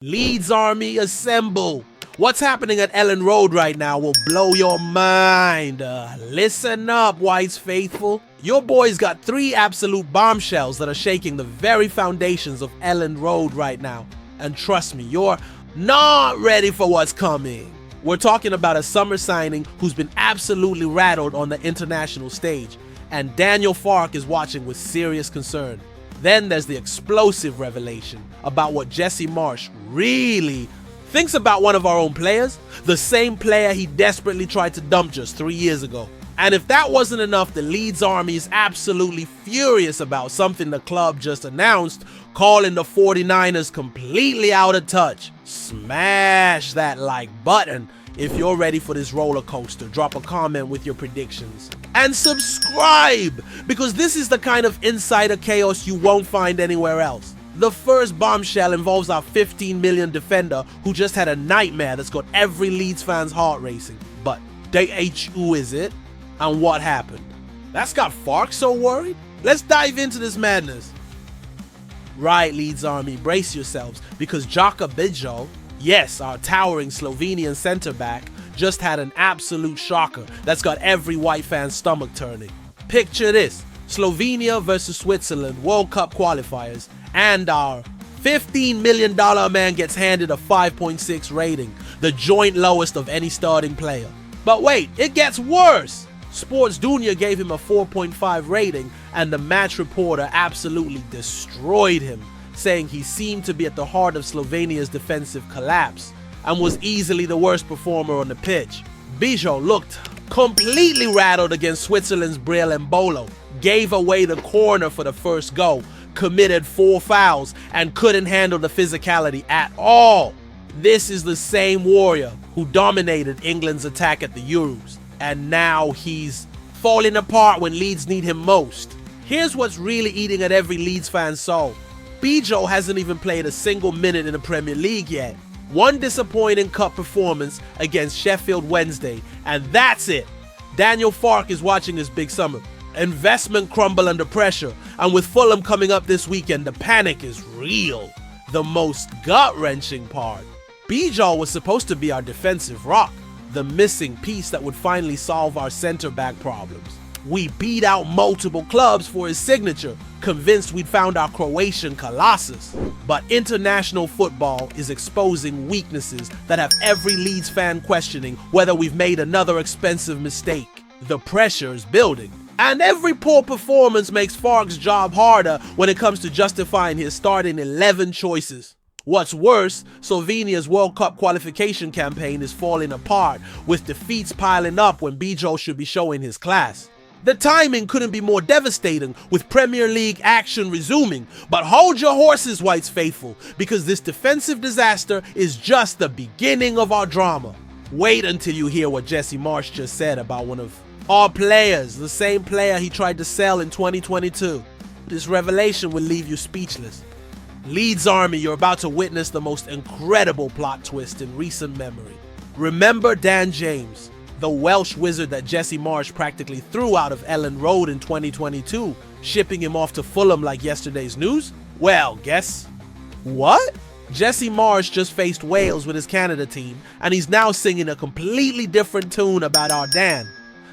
Leeds Army, assemble! What's happening at Elland Road right now will blow your mind. Listen up, Whites faithful. Your boys got 3 absolute bombshells that are shaking the very foundations of Elland Road right now. And trust me, you're not ready for what's coming. We're talking about a summer signing who's been absolutely rattled on the international stage. And Daniel Farke is watching with serious concern. Then there's the explosive revelation about what Jesse Marsch really thinks about one of our own players, the same player he desperately tried to dump just 3 years ago. And if that wasn't enough, the Leeds Army is absolutely furious about something the club just announced, calling the 49ers completely out of touch. Smash that like button if you're ready for this roller coaster. Drop a comment with your predictions. And subscribe, because this is the kind of insider chaos you won't find anywhere else. The first bombshell involves our 15 million defender who just had a nightmare that's got every Leeds fan's heart racing. But who is it? And what happened? That's got Farke so worried? Let's dive into this madness. Right, Leeds Army, brace yourselves, because Jaka Bijo, yes, our towering Slovenian centre-back, just had an absolute shocker that's got every white fan's stomach turning. Picture this: Slovenia versus Switzerland World Cup qualifiers, and our $15 million man gets handed a 5.6 rating, the joint lowest of any starting player. But wait, it gets worse! Sports Dunya gave him a 4.5 rating, and the match reporter absolutely destroyed him, saying he seemed to be at the heart of Slovenia's defensive collapse and was easily the worst performer on the pitch. Bijo looked completely rattled against Switzerland's Briel Embolo, gave away the corner for the first goal, committed 4 fouls, and couldn't handle the physicality at all. This is the same warrior who dominated England's attack at the Euros, and now he's falling apart when Leeds need him most. Here's what's really eating at every Leeds fan's soul. Bijo hasn't even played a single minute in the Premier League yet. One disappointing cup performance against Sheffield Wednesday, and that's it. Daniel Farke is watching his big summer. Investment crumble under pressure, and with Fulham coming up this weekend, the panic is real. The most gut-wrenching part: Bijo was supposed to be our defensive rock, the missing piece that would finally solve our centre-back problems. We beat out multiple clubs for his signature, convinced we'd found our Croatian colossus. But international football is exposing weaknesses that have every Leeds fan questioning whether we've made another expensive mistake. The pressure is building, and every poor performance makes Farke's job harder when it comes to justifying his starting 11 choices. What's worse, Slovenia's World Cup qualification campaign is falling apart, with defeats piling up when Bijo should be showing his class. The timing couldn't be more devastating, with Premier League action resuming. But hold your horses, Whites faithful, because this defensive disaster is just the beginning of our drama. Wait until you hear what Jesse Marsch just said about one of our players, the same player he tried to sell in 2022. This revelation will leave you speechless. Leeds Army, you're about to witness the most incredible plot twist in recent memory. Remember Dan James, the Welsh wizard that Jesse Marsch practically threw out of Elland Road in 2022, shipping him off to Fulham like yesterday's news? Well, guess what? Jesse Marsch just faced Wales with his Canada team, and he's now singing a completely different tune about our Dan.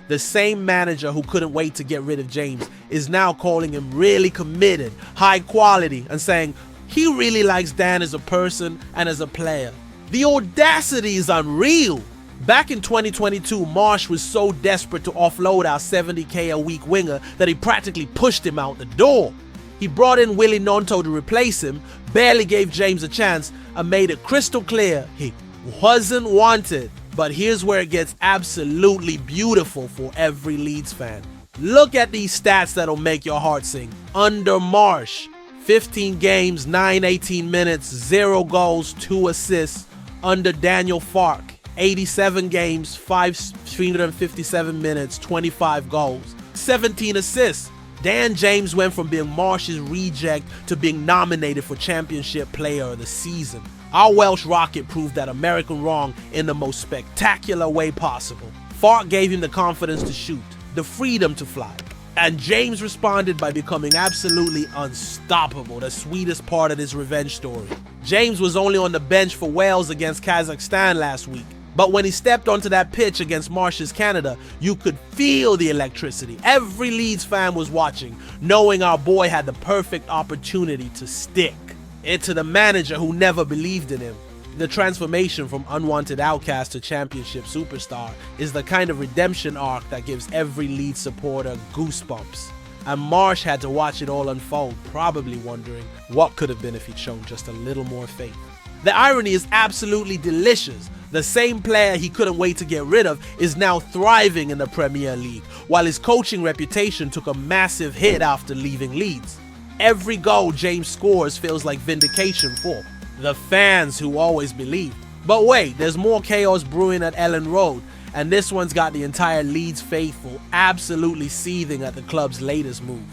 The same manager who couldn't wait to get rid of James is now calling him really committed, high quality, and saying he really likes Dan as a person and as a player. The audacity is unreal. Back in 2022, Marsch was so desperate to offload our 70k a week winger that he practically pushed him out the door. He brought in Willie Gnonto to replace him, barely gave James a chance, and made it crystal clear he wasn't wanted. But here's where it gets absolutely beautiful for every Leeds fan. Look at these stats that'll make your heart sing. Under Marsch, 15 games, 18 minutes, 0 goals, 2 assists. Under Daniel Farke, 87 games, 357 minutes, 25 goals, 17 assists. Dan James went from being Marsch's reject to being nominated for Championship Player of the Season. Our Welsh Rocket proved that American wrong in the most spectacular way possible. Farke gave him the confidence to shoot, the freedom to fly, And James responded by becoming absolutely unstoppable, the sweetest part of this revenge story. James was only on the bench for Wales against Kazakhstan last week, but when he stepped onto that pitch against Marsh's Canada, you could feel the electricity. Every Leeds fan was watching, knowing our boy had the perfect opportunity to stick. Into the manager who never believed in him. The transformation from unwanted outcast to championship superstar is the kind of redemption arc that gives every Leeds supporter goosebumps. And Marsh had to watch it all unfold, probably wondering what could have been if he'd shown just a little more faith. The irony is absolutely delicious. The same player he couldn't wait to get rid of is now thriving in the Premier League, while his coaching reputation took a massive hit after leaving Leeds. Every goal James scores feels like vindication for the fans who always believed. But wait, there's more chaos brewing at Elland Road, and this one's got the entire Leeds faithful absolutely seething at the club's latest move.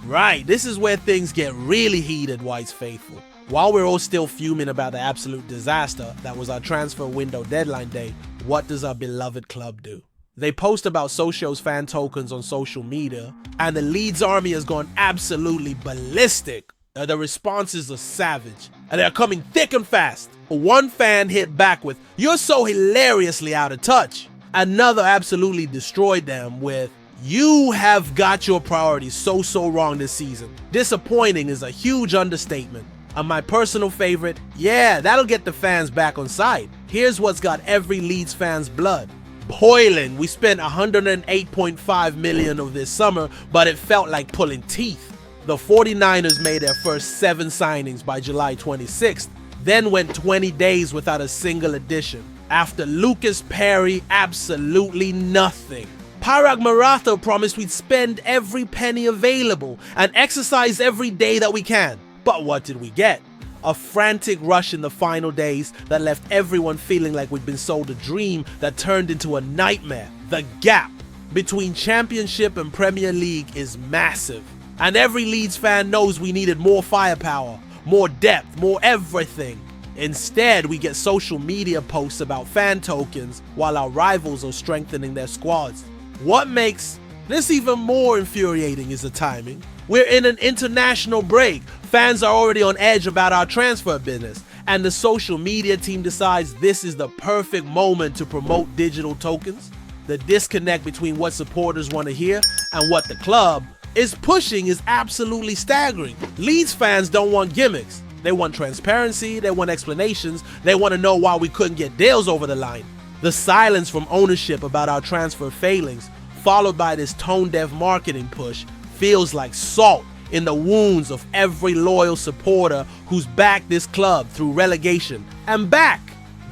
Right, this is where things get really heated, White's faithful. While we're all still fuming about the absolute disaster that was our transfer window deadline day, what does our beloved club do? They post about Socio's fan tokens on social media, and the Leeds army has gone absolutely ballistic. The responses are savage, and they're coming thick and fast. One fan hit back with, "You're so hilariously out of touch." Another absolutely destroyed them with, "You have got your priorities so wrong this season." Disappointing is a huge understatement. And my personal favorite, yeah, that'll get the fans back on side. Here's what's got every Leeds fan's blood boiling. We spent 108.5 million of this summer, but it felt like pulling teeth. The 49ers made their first 7 signings by July 26th, then went 20 days without a single addition. After Lucas Perry, absolutely nothing. Parag Maratha promised we'd spend every penny available and exercise every day that we can. But what did we get? A frantic rush in the final days that left everyone feeling like we'd been sold a dream that turned into a nightmare. The gap between Championship and Premier League is massive. And every Leeds fan knows we needed more firepower, more depth, more everything. Instead, we get social media posts about fan tokens while our rivals are strengthening their squads. What makes this even more infuriating is the timing. We're in an international break. Fans are already on edge about our transfer business, and the social media team decides this is the perfect moment to promote digital tokens. The disconnect between what supporters want to hear and what the club is pushing is absolutely staggering. Leeds fans don't want gimmicks. They want transparency, they want explanations, they want to know why we couldn't get deals over the line. The silence from ownership about our transfer failings, followed by this tone-deaf marketing push, feels like salt in the wounds of every loyal supporter who's backed this club through relegation and back.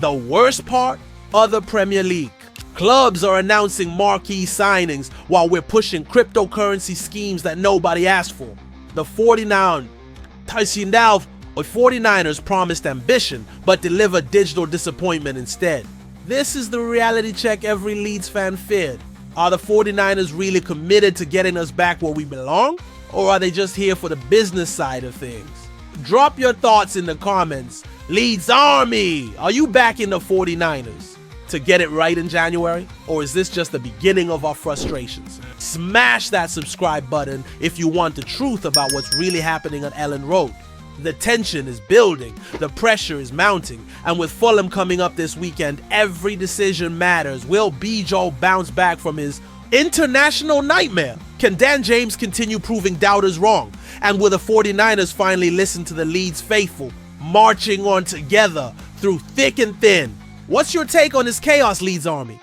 The worst part? Other Premier League clubs are announcing marquee signings while we're pushing cryptocurrency schemes that nobody asked for. The 49ers promised ambition but delivered digital disappointment instead. This is the reality check every Leeds fan feared. Are the 49ers really committed to getting us back where we belong? Or are they just here for the business side of things? Drop your thoughts in the comments. Leeds Army, are you backing the 49ers to get it right in January? Or is this just the beginning of our frustrations? Smash that subscribe button if you want the truth about what's really happening at Elland Road. The tension is building, the pressure is mounting, and with Fulham coming up this weekend, every decision matters. Will Bijo bounce back from his international nightmare? Can Dan James continue proving doubters wrong? And will the 49ers finally listen to the Leeds faithful, marching on together through thick and thin? What's your take on this chaos, Leeds Army?